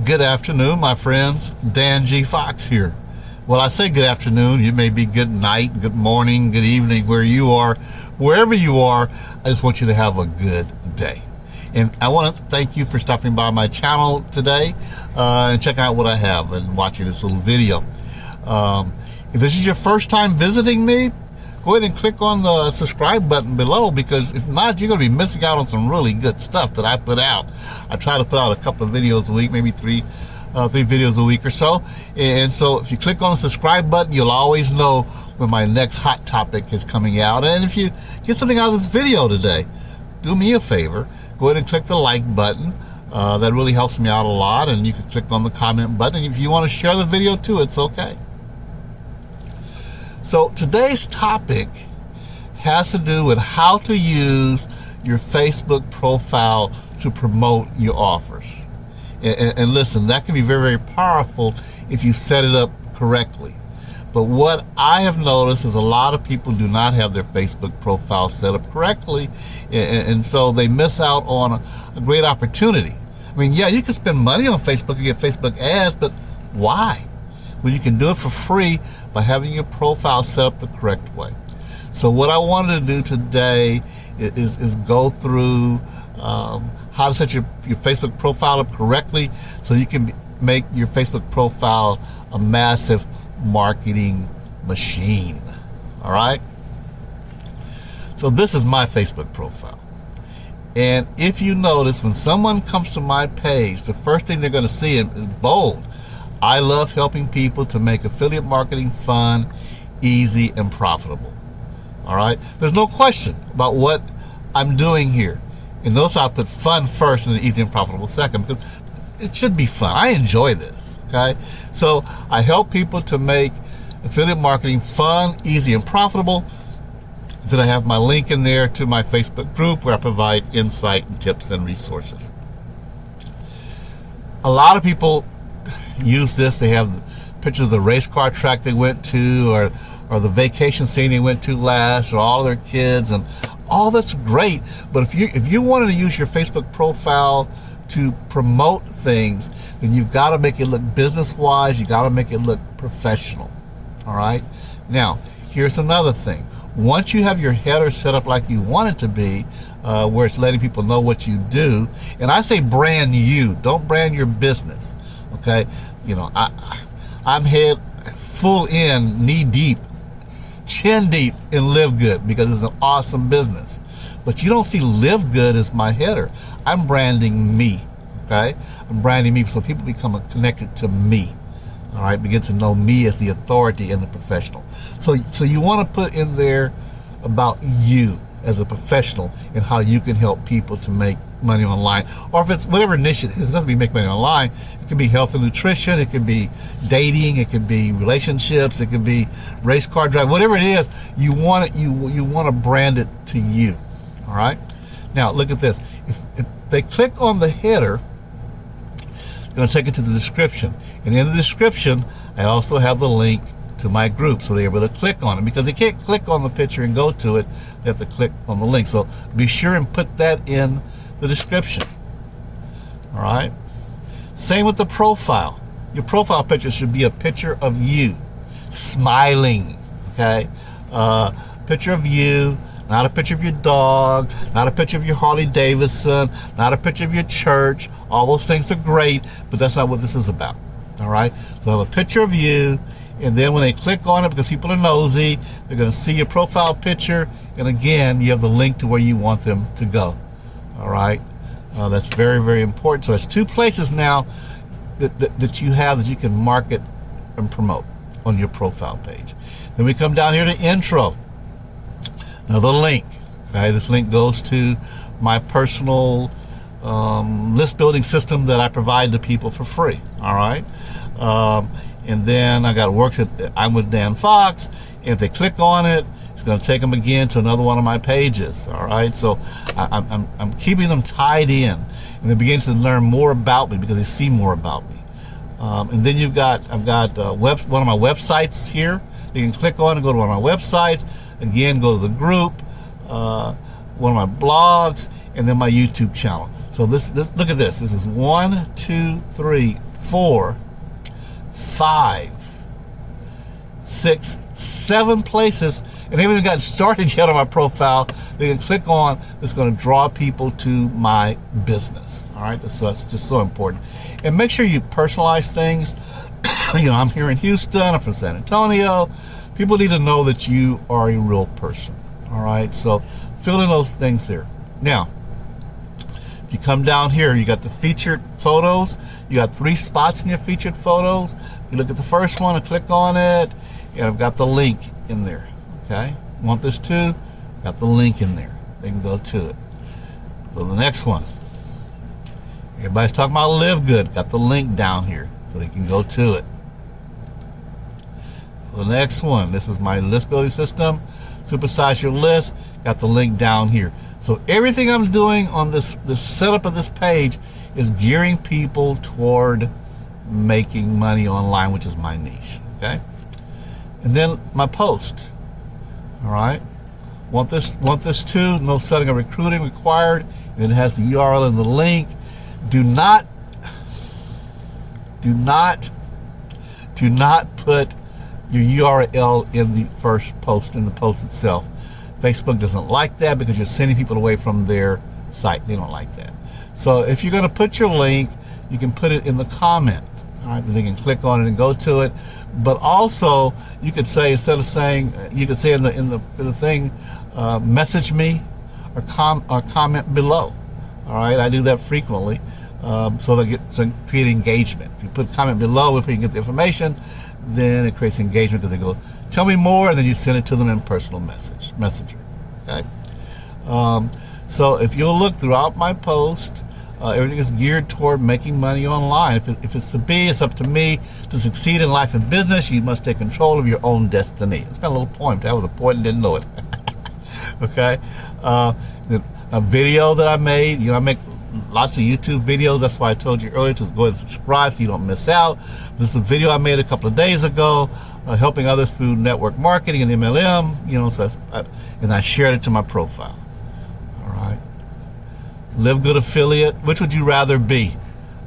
Good afternoon, my friends. Dan G. Fox here. Well, I say good afternoon. It may be good night, good morning, good evening, where you are. Wherever you are, I just want you to have a good day. And I want to thank you for stopping by my channel today and checking out what I have and watching this little video. If this is your first time visiting me, go ahead and click on the subscribe button below, because if not, you're going to be missing out on some really good stuff that I put out. I try to put out a couple of videos a week, maybe three videos a week or so. And so if you click on the subscribe button, you'll always know when my next hot topic is coming out. And if you get something out of this video today, do me a favor, go ahead and click the like button. That really helps me out a lot. And you can click on the comment button. And if you want to share the video too, it's okay. So today's topic has to do with how to use your Facebook profile to promote your offers. And listen, that can be very, very powerful if you set it up correctly. But what I have noticed is a lot of people do not have their Facebook profile set up correctly, and so they miss out on a great opportunity. I mean, yeah, you can spend money on Facebook and get Facebook ads, but why? When you can do it for free by having your profile set up the correct way. So what I wanted to do today is go through how to set your Facebook profile up correctly so you can make your Facebook profile a massive marketing machine. All right? So this is my Facebook profile. And if you notice, when someone comes to my page, the first thing they're going to see is bold. I love helping people to make affiliate marketing fun, easy, and profitable. All right? There's no question about what I'm doing here. And notice I put fun first and then easy and profitable second, because it should be fun. I enjoy this. Okay? So I help people to make affiliate marketing fun, easy, and profitable. Then I have my link in there to my Facebook group where I provide insight and tips and resources. A lot of people use this. They have pictures of the race car track they went to, or the vacation scene they went to last, or all their kids, and all that's great. But if you wanted to use your Facebook profile to promote things, then you've got to make it look business-wise. You got to make it look professional. All right. Now, here's another thing. Once you have your header set up like you want it to be, where it's letting people know what you do, and I say brand you, don't brand your business. Okay, you know, I'm head full in, knee deep, chin deep in LiveGood, because it's an awesome business. But you don't see LiveGood as my header. I'm branding me. Okay, I'm branding me so people become connected to me. All right, begin to know me as the authority and the professional. So you want to put in there about you as a professional and how you can help people to make money online. Or if it's whatever niche it is, it doesn't mean make money online. It could be health and nutrition, it could be dating, it could be relationships, it could be race car drive, whatever it is, you want to brand it to you. All right? Now look at this. If they click on the header, it's going to take it to the description. And in the description, I also have the link to my group, so they're able to click on it, because they can't click on the picture and go to it. They have to click on the link. So be sure and put that in the description. All right. Same with the profile. Your profile picture should be a picture of you smiling. Okay. Picture of you, not a picture of your dog, not a picture of your Harley Davidson, not a picture of your church. All those things are great, but that's not what this is about. All right. So have a picture of you. And then when they click on it, because people are nosy, they're going to see your profile picture. And again, you have the link to where you want them to go. All right. That's very, very important. So there's two places now that you have that you can market and promote on your profile page. Then we come down here to intro. Now the link. Okay. This link goes to my personal list building system that I provide to people for free. All right. And then I got works at I'm with Dan Fox. And if they click on it, it's going to take them again to another one of my pages. All right, so I'm keeping them tied in, and they begin to learn more about me because they see more about me. And then I've got one of my websites here. You can click on and go to one of my websites. Again, go to the group, one of my blogs, and then my YouTube channel. So this look at this. This is 1, 2, 3, 4, 5, 6, 7 places, and they haven't even gotten started yet on my profile. They can click on. It's going to draw people to my business. All right, so that's just so important. And make sure you personalize things. You know, I'm here in Houston. I'm from San Antonio. People need to know that you are a real person. All right, so fill in those things there. Now, if you come down here, you got the featured photos. You got 3 spots in your featured photos. You look at the first one and click on it, and I've got the link in there. Okay, want this too? Got the link in there. They can go to it. So the next one, everybody's talking about LiveGood. Got the link down here, so they can go to it. The next one, this is my list building system. Supersize your list. Got the link down here. So everything I'm doing on this setup of this page is gearing people toward making money online, which is my niche. Okay, and then my post. All right, want this too? No setting of recruiting required. And it has the URL and the link. Do not put your URL in the first post, in the post itself. Facebook doesn't like that because you're sending people away from their site. They don't like that. So if you're going to put your link, you can put it in the comment. All right, then they can click on it and go to it. But also, you could say, instead of saying, you could say in the thing, message me or comment below. All right, I do that frequently, so create engagement. If you put comment below, if you can get the information, then it creates engagement because they go, tell me more, and then you send it to them in personal messenger. Okay. So if you'll look throughout my post, everything is geared toward making money online. If it's to be, it's up to me. To succeed in life and business, you must take control of your own destiny. It's got a little poem. That was a poem, didn't know it. Okay. A video that I made, you know, I make lots of YouTube videos. That's why I told you earlier to go ahead and subscribe so you don't miss out. This is a video I made a couple of days ago, helping others through network marketing and MLM, you know, and I shared it to my profile. All right. LiveGood affiliate. Which would you rather be?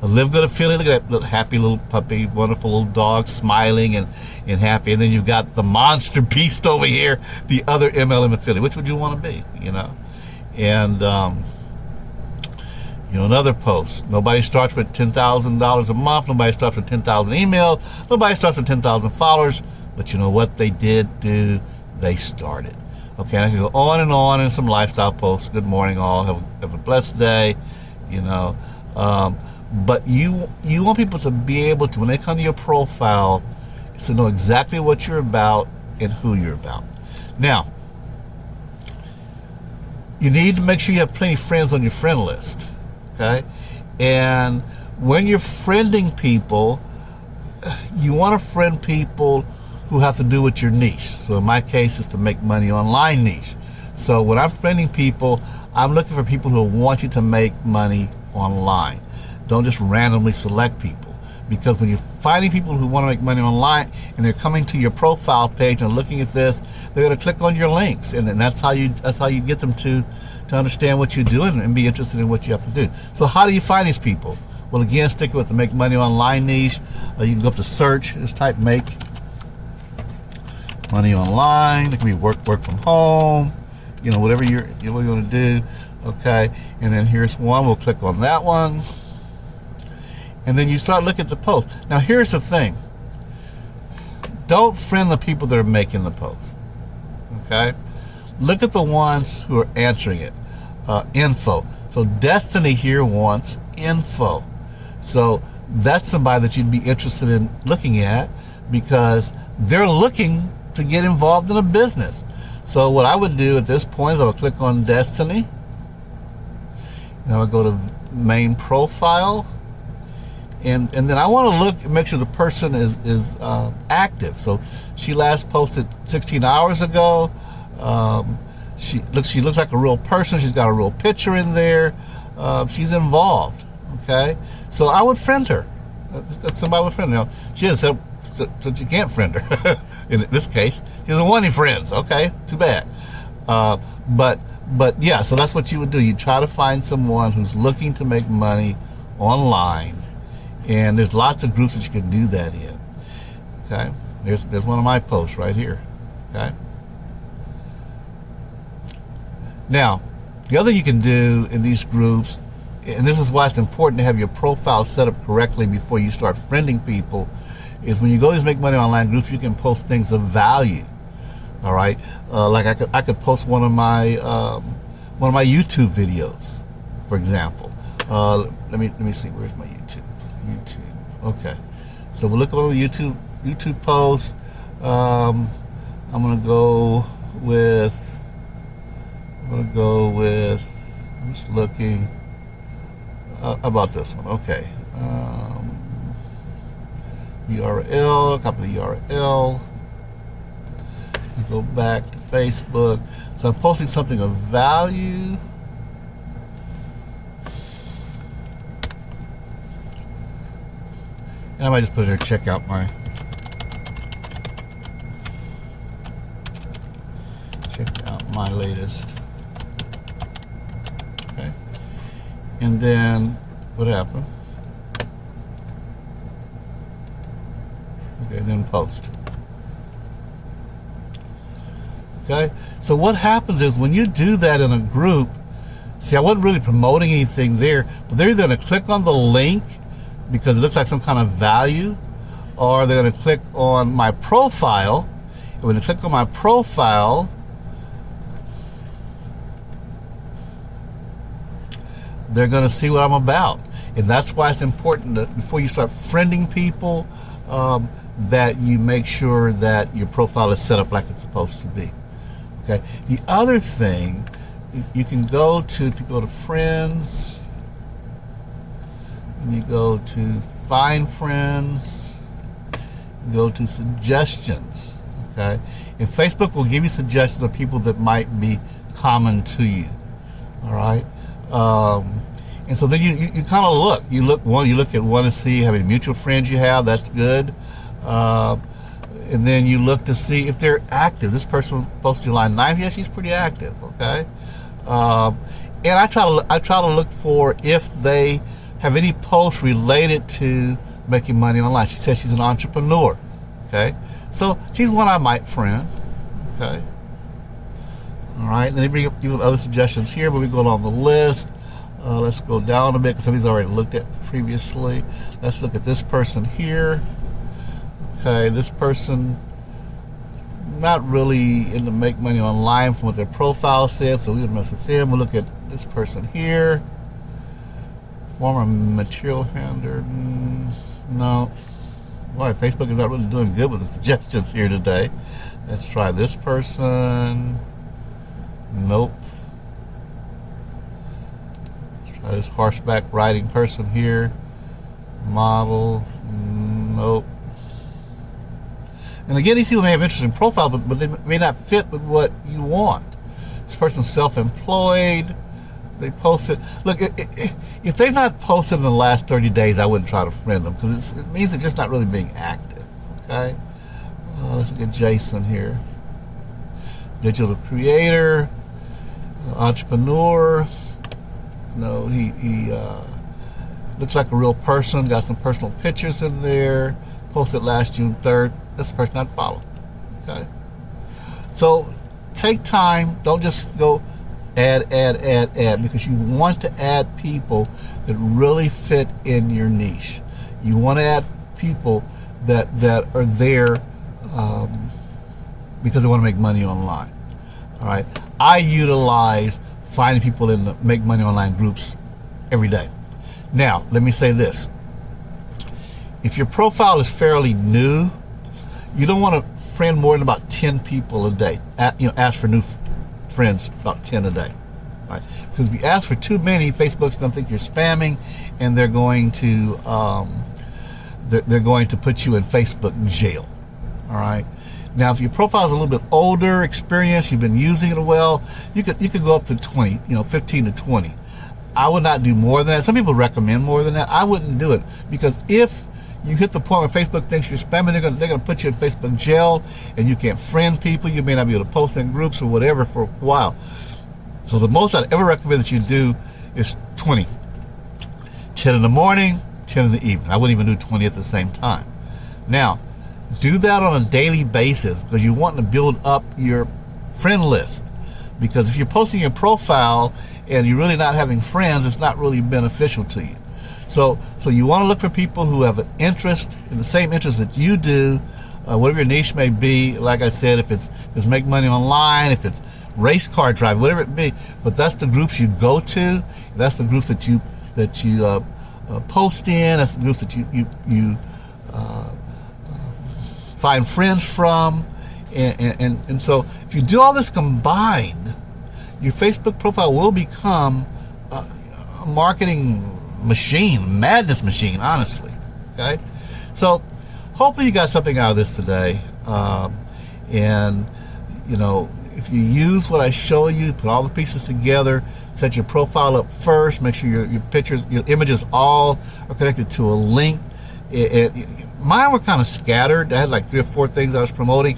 A LiveGood affiliate? Look at that little happy little puppy, wonderful little dog, smiling and happy. And then you've got the monster beast over here, the other MLM affiliate. Which would you want to be? You know? And you know, another post. Nobody starts with $10,000 a month. Nobody starts with 10,000 emails. Nobody starts with 10,000 followers. But you know what they did do? They started. Okay, I can go on and some lifestyle posts. Good morning, all. Have a blessed day. You know, but you want people to be able to, when they come to your profile, is to know exactly what you're about and who you're about. Now, you need to make sure you have plenty of friends on your friend list. Okay, and when you're friending people, you want to friend people who have to do with your niche. So in my case, it's to make money online niche. So when I'm friending people, I'm looking for people who want you to make money online. Don't just randomly select people, because when you're finding people who want to make money online and they're coming to your profile page and looking at this, they're going to click on your links, and then that's how you get them to understand what you're doing and be interested in what you have to do. So how do you find these people? Well, again, stick with the make money online niche. You can go up to search, just type make money online. It can be work from home, you know, whatever you want to do. Okay, and then here's one. We'll click on that one, and then you start looking at the post. Now here's the thing: don't friend the people that are making the post. Okay, look at the ones who are answering it. Info. So Destiny here wants info. So that's somebody that you'd be interested in looking at, because they're looking to get involved in a business. So what I would do at this point is I would click on Destiny, and I would go to main profile, and then I want to look and make sure the person is active. So she last posted 16 hours ago. She looks like a real person. She's got a real picture in there. She's involved. Okay, so I would friend her. That's somebody I would friend her. Now, she is so you can't friend her. In this case, she doesn't want any friends. Okay, too bad. But But yeah, so that's what you would do. You try to find someone who's looking to make money online, and there's lots of groups that you can do that in. Okay, there's one of my posts right here. Okay. Now, the other you can do in these groups, and this is why it's important to have your profile set up correctly before you start friending people, is when you go to these Make Money Online groups, you can post things of value. All right, like I could post one of my YouTube videos, for example. Let me see, where's my YouTube? Okay, so we'll look on the YouTube post. I'm gonna go with. I'm just looking about this one. Okay, URL. Copy the URL. Go back to Facebook. So I'm posting something of value. And I might just put it here, check out my latest. Okay. And then what happened? Okay, then post. Okay, so what happens is when you do that in a group, see, I wasn't really promoting anything there, but they're either going to click on the link because it looks like some kind of value, or they're going to click on my profile. And when they click on my profile, they're going to see what I'm about. And that's why it's important that before you start friending people, that you make sure that your profile is set up like it's supposed to be. Okay. The other thing, you can go to, if you go to friends, and you go to find friends, you go to suggestions. Okay. And Facebook will give you suggestions of people that might be common to you. All right. And so then you kind of look. You look at one to see how many mutual friends you have. That's good. And then you look to see if they're active. This person was posted July 9th. Yeah, she's pretty active. Okay. And I try to look for if they have any posts related to making money online. She says she's an entrepreneur. Okay. So she's one I might friend. Okay. All right. Then they bring up even other suggestions here, but we go down the list. Let's go down a bit because some of these already looked at previously. Let's look at this person here. Okay, this person not really into make money online from what their profile says, so we would mess with them. We'll look at this person here. Former material handler. No. Boy, Facebook is not really doing good with the suggestions here today. Let's try this person. Nope. Let's try this horseback riding person here. Model. Nope. And again, these people may have interesting profiles, but they may not fit with what you want. This person's self-employed. They posted. Look, if they've not posted in the last 30 days, I wouldn't try to friend them because it means they're just not really being active. Okay. Let's look at Jason here. Digital creator, entrepreneur. You know, he looks like a real person. Got some personal pictures in there. Posted last June 3rd. That's the person I'd follow. Okay. So take time. Don't just go add, because you want to add people that really fit in your niche. You want to add people that are there because they want to make money online. All right. I utilize finding people in the Make Money Online groups every day. Now, let me say this. If your profile is fairly new, you don't want to friend more than about 10 people a day. Ask for new friends about 10 a day. Right? Because if you ask for too many, Facebook's going to think you're spamming, and they're going to put you in Facebook jail. All right. Now, if your profile is a little bit older, experienced, you've been using it well, you could go up to 20, 15 to 20. I would not do more than that. Some people recommend more than that. I wouldn't do it because if you hit the point where Facebook thinks you're spamming, they're going to put you in Facebook jail, and you can't friend people. You may not be able to post in groups or whatever for a while. So the most I'd ever recommend that you do is 20. 10 in the morning, 10 in the evening. I wouldn't even do 20 at the same time. Now, do that on a daily basis because you want to build up your friend list. Because if you're posting your profile and you're really not having friends, it's not really beneficial to you. So you want to look for people who have an interest in the same interest that you do, whatever your niche may be. Like I said, if it's make money online, if it's race car driving, whatever it be. But that's the groups you go to. That's the groups that you post in. That's the groups that you find friends from. And so if you do all this combined, your Facebook profile will become a marketing machine, madness machine, honestly. Okay? So hopefully you got something out of this today. And, you know, if you use what I show you, put all the pieces together, set your profile up first, make sure your pictures, your images all are connected to a link. Mine were kind of scattered. I had like 3 or 4 things I was promoting,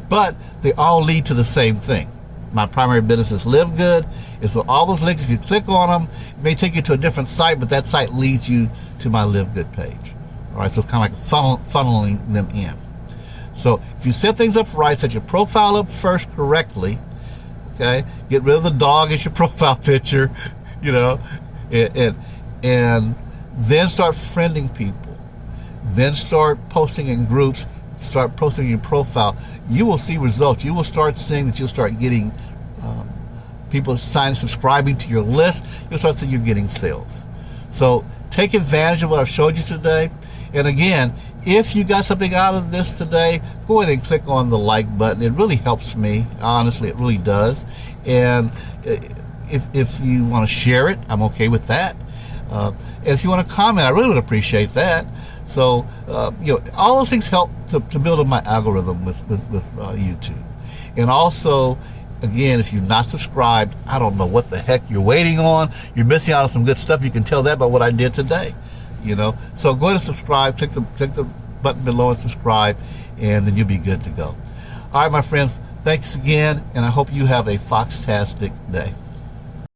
but they all lead to the same thing. My primary business is LiveGood. And so all those links, if you click on them, it may take you to a different site, but that site leads you to my LiveGood page. All right, so it's kind of like funneling them in. So if you set things up right, set your profile up first correctly, okay? Get rid of the dog as your profile picture, you know, and then start friending people. Then start posting in groups, start posting your profile. You will see results. You will start seeing that you'll start getting people subscribing to your list. You'll start seeing you're getting sales. So take advantage of what I've showed you today. And again, if you got something out of this today, go ahead and click on the like button. It really helps me. Honestly, it really does. And if you want to share it, I'm okay with that. And if you want to comment, I really would appreciate that. So, you know, all those things help to build up my algorithm with YouTube. And also, again, if you're not subscribed, I don't know what the heck you're waiting on. You're missing out on some good stuff. You can tell that by what I did today. You know, so go ahead and subscribe. Click the button below and subscribe, and then you'll be good to go. All right, my friends, thanks again, and I hope you have a foxtastic day.